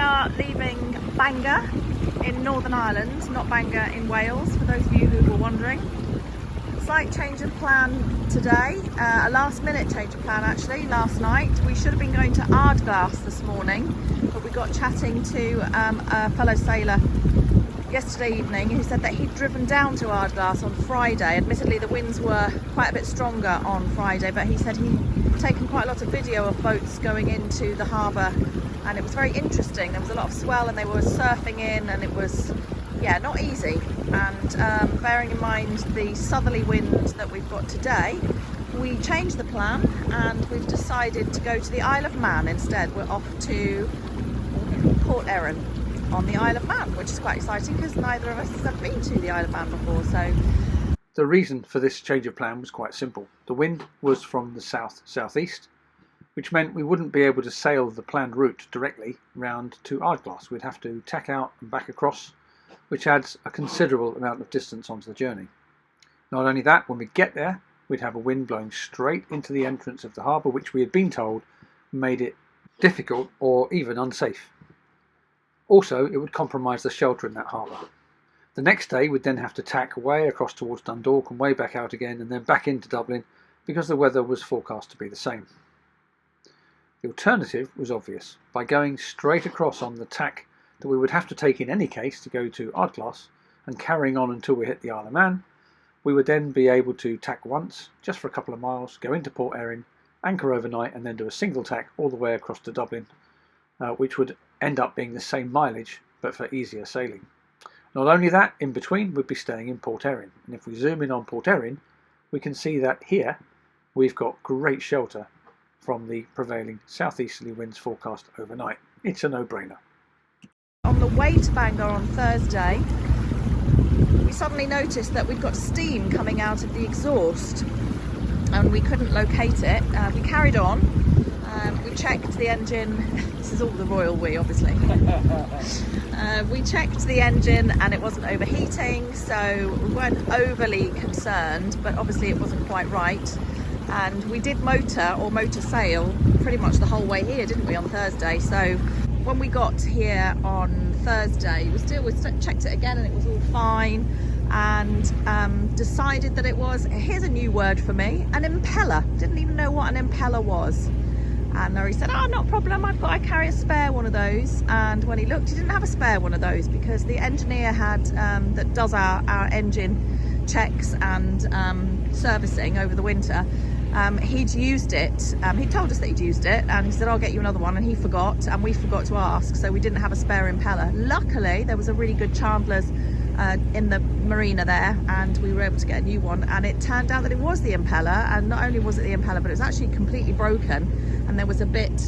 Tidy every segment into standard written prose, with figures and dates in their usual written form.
are leaving Bangor in Northern Ireland, not Bangor in Wales, for those of you who were wondering. Slight change of plan today, a last minute change of plan actually, last night. We should have been going to Ardglass this morning, but we got chatting to a fellow sailor yesterday evening who said that he'd driven down to Ardglass on Friday. Admittedly the winds were quite a bit stronger on Friday, but he said he'd taken quite a lot of video of boats going into the harbour, and it was very interesting. There was a lot of swell and they were surfing in, and it was, yeah, not easy. And bearing in mind the southerly wind that we've got today, we changed the plan and we've decided to go to the Isle of Man instead. We're off to Port Erin on the Isle of Man, which is quite exciting because neither of us has ever been to the Isle of Man before. So the reason for this change of plan was quite simple. The wind was from the south-southeast, which meant we wouldn't be able to sail the planned route directly round to Ardglass. We'd have to tack out and back across, which adds a considerable amount of distance onto the journey. Not only that, when we get there, we'd have a wind blowing straight into the entrance of the harbour, which we had been told made it difficult or even unsafe. Also, it would compromise the shelter in that harbour. The next day we'd then have to tack way across towards Dundalk and way back out again, and then back into Dublin because the weather was forecast to be the same. The alternative was obvious. By going straight across on the tack that we would have to take in any case to go to Ardglass and carrying on until we hit the Isle of Man, we would then be able to tack once, just for a couple of miles, go into Port Erin, anchor overnight, and then do a single tack all the way across to Dublin, which would end up being the same mileage but for easier sailing. Not only that, in between we'd be staying in Port Erin, and if we zoom in on Port Erin, we can see that here we've got great shelter from the prevailing southeasterly winds forecast overnight. It's a no-brainer. On the way to Bangor on Thursday, we suddenly noticed that we'd got steam coming out of the exhaust and we couldn't locate it. We carried on, we checked the engine. This is all the royal we, obviously. We checked the engine and it wasn't overheating, so we weren't overly concerned, but obviously it wasn't quite right. And we did motor sail pretty much the whole way here, didn't we, on Thursday? So when we got here on Thursday, we checked it again and it was all fine, and decided that it was, here's a new word for me, an impeller. Didn't even know what an impeller was. And Larry said, oh, not a problem, I carry a spare one of those. And when he looked, he didn't have a spare one of those because the engineer had that does our engine checks and servicing over the winter, he'd used it. He told us that he'd used it, and he said, I'll get you another one, and he forgot, and we forgot to ask, so we didn't have a spare impeller. Luckily there was a really good Chandler's in the marina there, and we were able to get a new one, and it turned out that it was the impeller. And not only was it the impeller, but it was actually completely broken, and there was a bit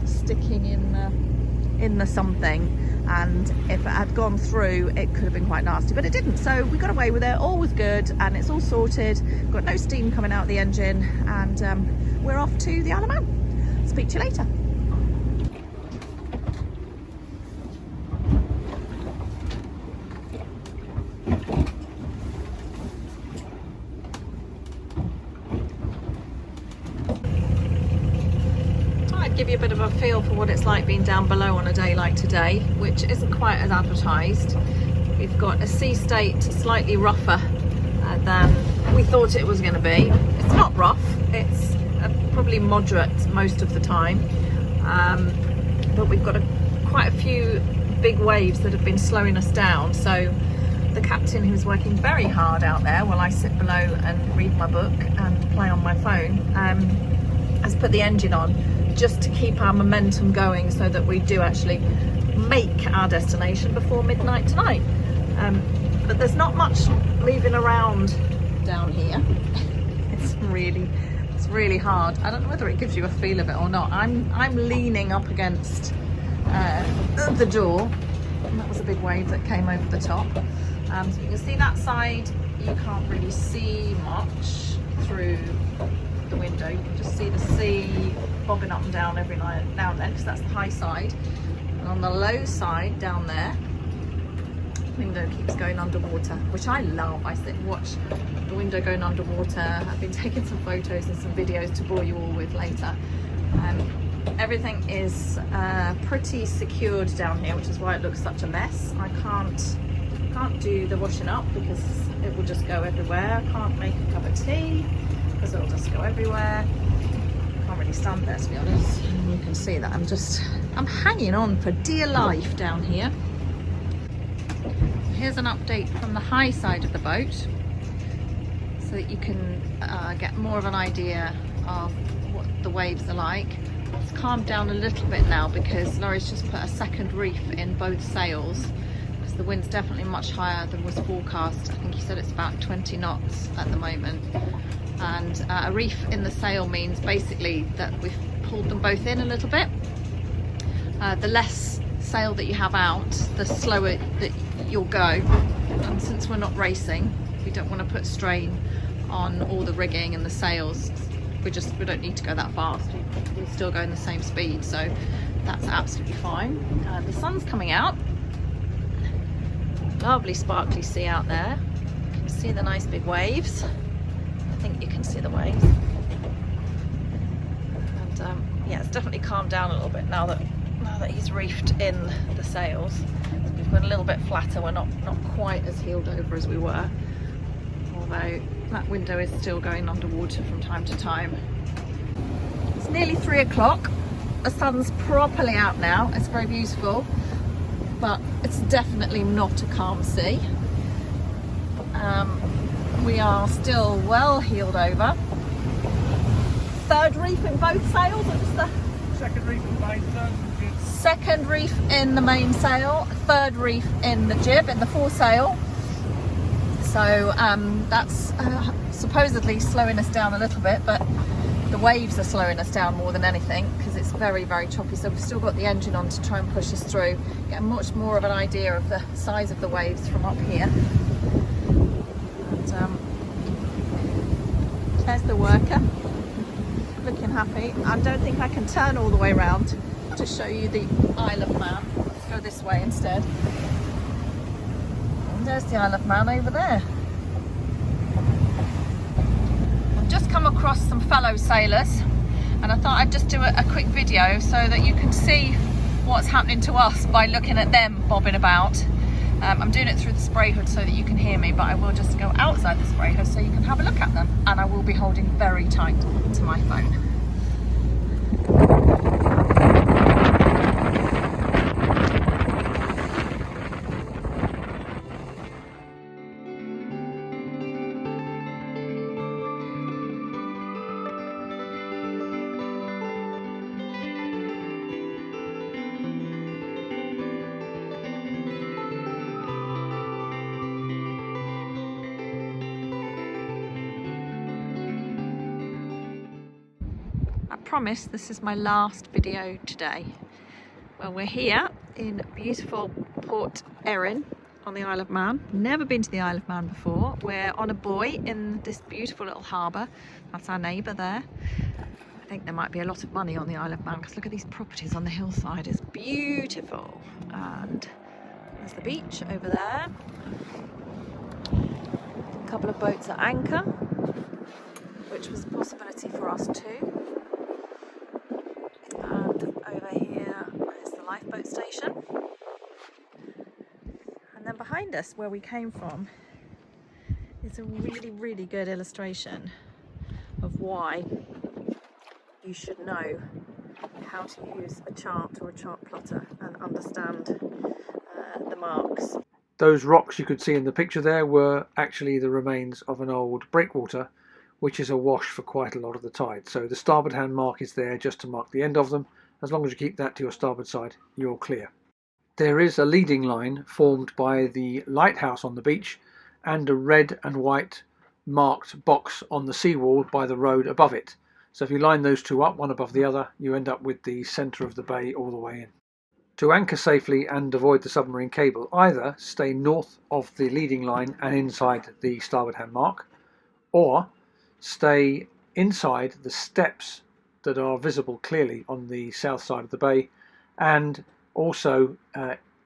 sticking in the something, and if it had gone through it could have been quite nasty, but it didn't, so we got away with it. All was good and it's all sorted. Got no steam coming out of the engine, and we're off to the Isle of Man. Speak to you later. Give you a bit of a feel for what it's like being down below on a day like today, which isn't quite as advertised. We've got a sea state slightly rougher than we thought it was going to be. It's not rough, it's probably moderate most of the time, but we've got quite a few big waves that have been slowing us down. So the captain, who's working very hard out there while I sit below and read my book and play on my phone, has put the engine on just to keep our momentum going so that we do actually make our destination before midnight tonight. But there's not much moving around down here. It's really hard. I don't know whether it gives you a feel of it or not. I'm leaning up against the door, and that was a big wave that came over the top. So you can see that side, you can't really see much through the window. You can just see the sea bobbing up and down every now and then, because that's the high side. And on the low side down there, the window keeps going underwater, which I love. I sit and watch the window going underwater. I've been taking some photos and some videos to bore you all with later. Everything is pretty secured down here, which is why it looks such a mess. I can't do the washing up because it will just go everywhere. I can't make a cup of tea because it will just go everywhere. I can't really stand there, to be honest. You can see that I'm hanging on for dear life down here. Here's an update from the high side of the boat so that you can get more of an idea of what the waves are like. It's calmed down a little bit now because Laurie's just put a second reef in both sails because the wind's definitely much higher than was forecast. I think he said it's about 20 knots at the moment. And a reef in the sail means basically that we've pulled them both in a little bit. The less sail that you have out, the slower that you'll go. And since we're not racing, we don't want to put strain on all the rigging and the sails. We don't need to go that fast. We're still going the same speed, so that's absolutely fine. The sun's coming out. Lovely sparkly sea out there. You can see the nice big waves. I think you can see the waves. And yeah, it's definitely calmed down a little bit now that he's reefed in the sails. So we've got a little bit flatter. We're not quite as heeled over as we were, although that window is still going underwater from time to time. It's nearly 3 o'clock. The sun's properly out now. It's very beautiful, but it's definitely not a calm sea. We are still well heeled over. Third reef in both sails, or just the Second reef in the main, second reef in the mainsail, third reef in the jib, in the foresail. So that's supposedly slowing us down a little bit, but the waves are slowing us down more than anything because it's very, very choppy. So we've still got the engine on to try and push us through, get much more of an idea of the size of the waves from up here. And there's the worker, looking happy. I don't think I can turn all the way around to show you the Isle of Man. Let's go this way instead. And there's the Isle of Man over there. I've just come across some fellow sailors and I thought I'd just do a quick video so that you can see what's happening to us by looking at them bobbing about. I'm doing it through the spray hood so that you can hear me, but I will just go outside the spray hood so you can have a look at them, and I will be holding very tight to my phone. I promise this is my last video today. Well, we're here in beautiful Port Erin on the Isle of Man. Never been to the Isle of Man before. We're on a buoy in this beautiful little harbour. That's our neighbour there. I think there might be a lot of money on the Isle of Man because look at these properties on the hillside. It's beautiful. And there's the beach over there. A couple of boats at anchor, which was a possibility for us too. And over here is the lifeboat station. And then behind us, where we came from, is a really, really good illustration of why you should know how to use a chart or a chart plotter and understand the marks. Those rocks you could see in the picture there were actually the remains of an old breakwater, which is awash for quite a lot of the tide. So the starboard hand mark is there just to mark the end of them. As long as you keep that to your starboard side, you're clear. There is a leading line formed by the lighthouse on the beach and a red and white marked box on the seawall by the road above it. So if you line those two up, one above the other, you end up with the centre of the bay all the way in. To anchor safely and avoid the submarine cable, either stay north of the leading line and inside the starboard hand mark, or stay inside the steps that are visible clearly on the south side of the bay, and also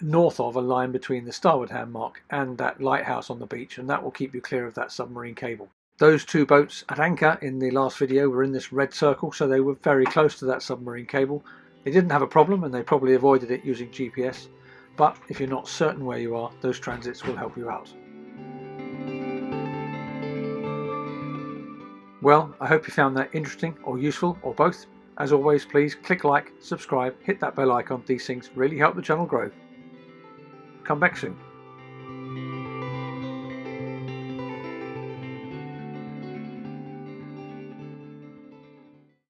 north of a line between the starboard hand mark and that lighthouse on the beach, and that will keep you clear of that submarine cable. Those two boats at anchor in the last video were in this red circle, so they were very close to that submarine cable. They didn't have a problem and they probably avoided it using GPS, but if you're not certain where you are, those transits will help you out. Well, I hope you found that interesting or useful, or both. As always, please click like, subscribe, hit that bell icon. These things really help the channel grow. Come back soon.